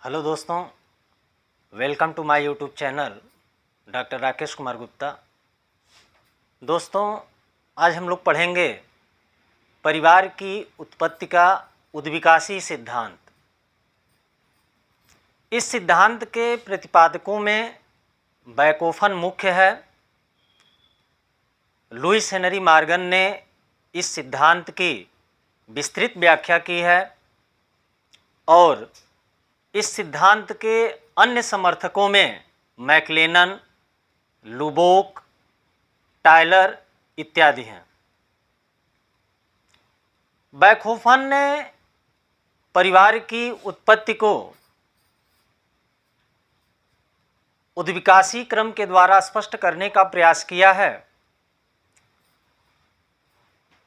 Hello दोस्तों, welcome to my YouTube channel doctor Rakesh Kumar Gupta. दोस्तों, आज हम लोग पढ़ेंगे परिवार की उत्पत्ति का उद्विकासी सिद्धांत। इस सिद्धांत के प्रतिपादकों में बैकोफन मुख्य है। लुईस हेनरी मॉर्गन ने इस सिद्धांत की विस्तृत व्याख्या की है और इस सिद्धांत के अन्य समर्थकों में मैक्लेनन, लुबोक, टायलर इत्यादि हैं। बैकोफन ने परिवार की उत्पत्ति को उद्विकासी क्रम के द्वारा स्पष्ट करने का प्रयास किया है।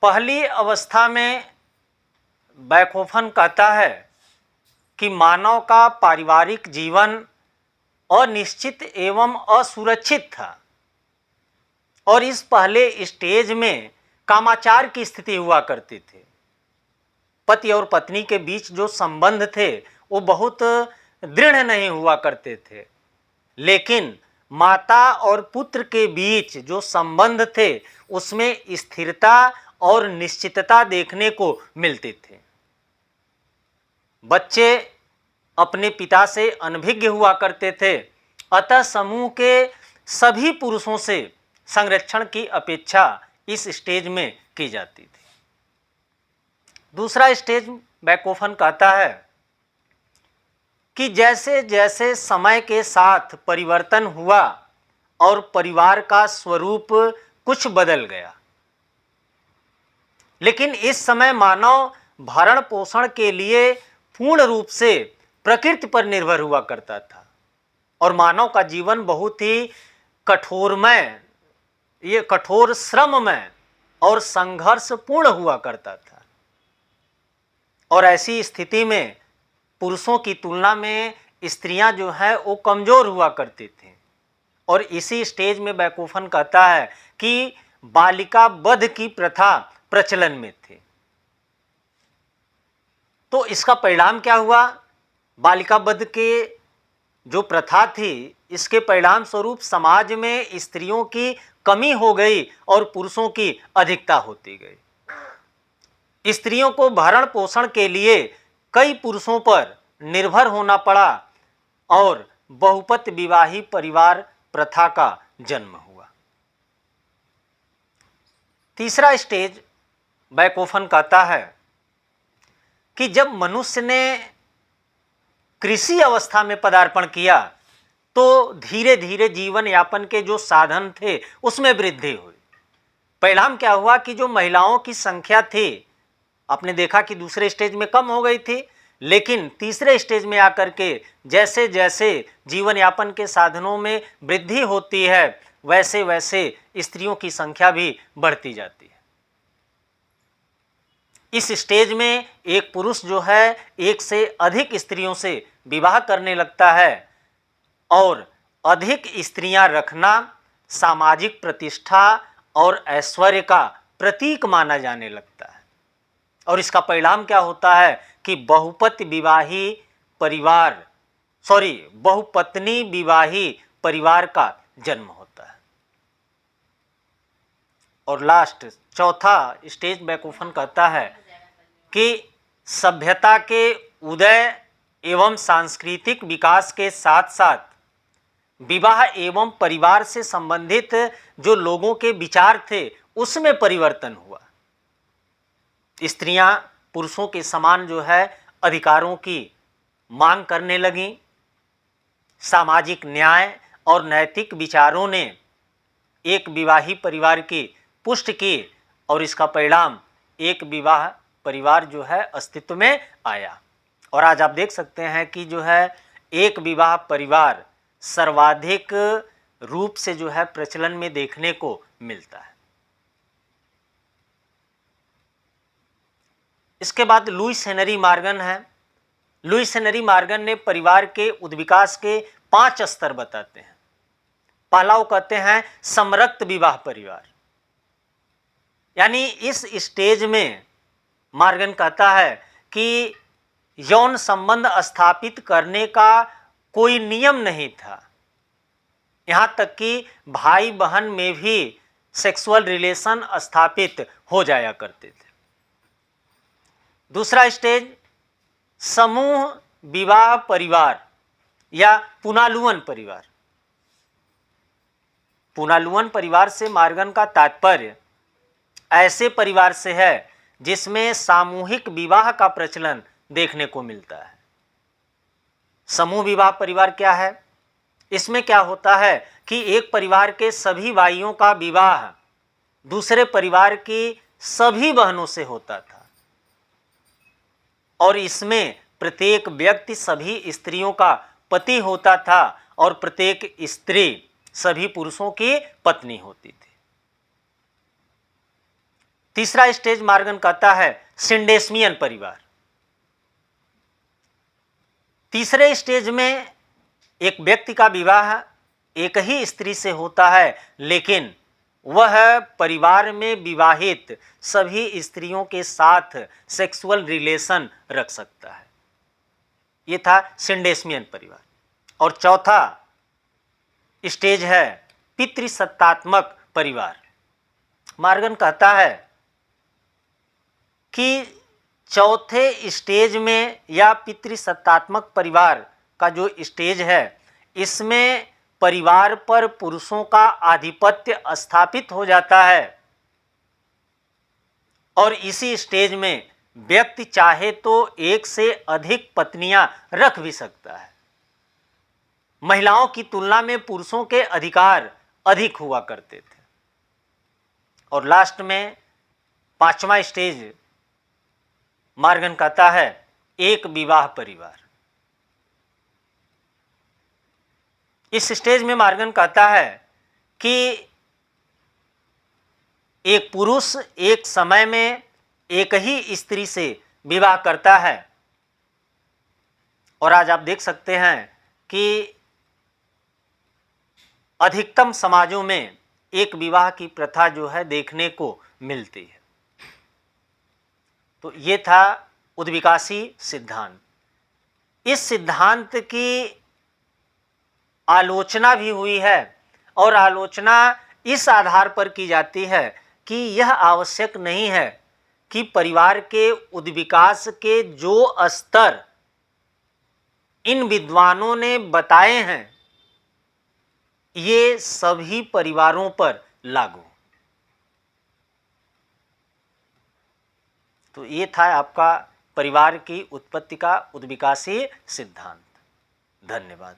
पहली अवस्था में बैकोफन कहता है कि मानव का पारिवारिक जीवन अनिश्चित एवं असुरक्षित था और इस पहले स्टेज में कामाचार की स्थिति हुआ करती थी। पति और पत्नी के बीच जो संबंध थे वो बहुत दृढ़ नहीं हुआ करते थे, लेकिन माता और पुत्र के बीच जो संबंध थे उसमें स्थिरता और निश्चितता देखने को मिलती थी। बच्चे अपने पिता से अनभिज्ञ हुआ करते थे, अतः समूह के सभी पुरुषों से संरक्षण की अपेक्षा इस स्टेज में की जाती थी। दूसरा स्टेज बैकोफन कहता है कि जैसे जैसे समय के साथ परिवर्तन हुआ और परिवार का स्वरूप कुछ बदल गया, लेकिन इस समय मानव भरण पोषण के लिए पूर्ण रूप से प्रकृति पर निर्भर हुआ करता था और मानव का जीवन बहुत ही कठोर श्रममय और संघर्षपूर्ण हुआ करता था। और ऐसी स्थिति में पुरुषों की तुलना में स्त्रियां जो है वो कमजोर हुआ करती थीं और इसी स्टेज में बैकोफन कहता है कि बालिका वध की प्रथा प्रचलन में थी। तो इसका परिणाम क्या हुआ? बालिका वध के जो प्रथा थी इसके परिणाम स्वरूप समाज में स्त्रियों की कमी हो गई और पुरुषों की अधिकता होती गई। स्त्रियों को भरण पोषण के लिए कई पुरुषों पर निर्भर होना पड़ा और बहुपत विवाही परिवार प्रथा का जन्म हुआ। तीसरा स्टेज बैकोफन कहता है कि जब मनुष्य ने कृषि अवस्था में पदार्पण किया तो धीरे धीरे जीवन यापन के जो साधन थे उसमें वृद्धि हुई। परिणाम क्या हुआ कि जो महिलाओं की संख्या थी, आपने देखा कि दूसरे स्टेज में कम हो गई थी, लेकिन तीसरे स्टेज में आकर के जैसे जैसे जीवन यापन के साधनों में वृद्धि होती है वैसे वैसे स्त्रियों की संख्या भी बढ़ती जाती है। इस स्टेज में एक पुरुष जो है एक से अधिक स्त्रियों से विवाह करने लगता है और अधिक स्त्रियां रखना सामाजिक प्रतिष्ठा और ऐश्वर्य का प्रतीक माना जाने लगता है। और इसका परिणाम क्या होता है कि बहुपत्नी विवाही परिवार का जन्म होता है। और लास्ट चौथा स्टेज बैकोफन कहता है कि सभ्यता के उदय एवं सांस्कृतिक विकास के साथ साथ विवाह एवं परिवार से संबंधित जो लोगों के विचार थे उसमें परिवर्तन हुआ। स्त्रियां पुरुषों के समान जो है अधिकारों की मांग करने लगीं। सामाजिक न्याय और नैतिक विचारों ने एक विवाही परिवार की पुष्टि की और इसका परिणाम एक विवाह परिवार जो है अस्तित्व में आया। और आज आप देख सकते हैं कि जो है एक विवाह परिवार सर्वाधिक रूप से जो है प्रचलन में देखने को मिलता है। इसके बाद लुईस हेनरी मॉर्गन है। लुईस हेनरी मॉर्गन ने परिवार के उद्विकास के 5 स्तर बताते हैं। पहला वो कहते हैं समरक्त विवाह परिवार, यानी इस स्टेज में मॉर्गन कहता है कि यौन संबंध स्थापित करने का कोई नियम नहीं था। यहाँ तक कि भाई बहन में भी सेक्सुअल रिलेशन स्थापित हो जाया करते थे। दूसरा स्टेज समूह विवाह परिवार या पुनालुवन परिवार। पुनालुवन परिवार से मार्गन का तात्पर्य ऐसे परिवार से है जिसमें सामूहिक विवाह का प्रचलन देखने को मिलता है। समूह विवाह परिवार क्या है? इसमें क्या होता है कि एक परिवार के सभी भाइयों का विवाह दूसरे परिवार की सभी बहनों से होता था और इसमें प्रत्येक व्यक्ति सभी स्त्रियों का पति होता था और प्रत्येक स्त्री सभी पुरुषों की पत्नी होती थी। तीसरा स्टेज मार्गन कहता है सिंडेस्मियन परिवार। तीसरे स्टेज में एक व्यक्ति का विवाह एक ही स्त्री से होता है, लेकिन वह परिवार में विवाहित सभी स्त्रियों के साथ सेक्सुअल रिलेशन रख सकता है। ये था सिंडेस्मियन परिवार। और चौथा स्टेज है पितृसत्तात्मक परिवार। मार्गन कहता है कि चौथे स्टेज में या पितृसत्तात्मक परिवार का जो स्टेज है, इसमें परिवार पर पुरुषों का आधिपत्य स्थापित हो जाता है और इसी स्टेज में व्यक्ति चाहे तो एक से अधिक पत्नियां रख भी सकता है। महिलाओं की तुलना में पुरुषों के अधिकार अधिक हुआ करते थे। और लास्ट में पांचवा स्टेज मार्गन कहता है एक विवाह परिवार। इस स्टेज में मार्गन कहता है कि एक पुरुष एक समय में एक ही स्त्री से विवाह करता है और आज आप देख सकते हैं कि अधिकतम समाजों में एक विवाह की प्रथा जो है देखने को मिलती है। तो ये था उद्विकासी सिद्धांत। इस सिद्धांत की आलोचना भी हुई है और आलोचना इस आधार पर की जाती है कि यह आवश्यक नहीं है कि परिवार के उद्विकास के जो स्तर इन विद्वानों ने बताए हैं ये सभी परिवारों पर लागू। तो ये था आपका परिवार की उत्पत्ति का उद्विकासी सिद्धांत। धन्यवाद।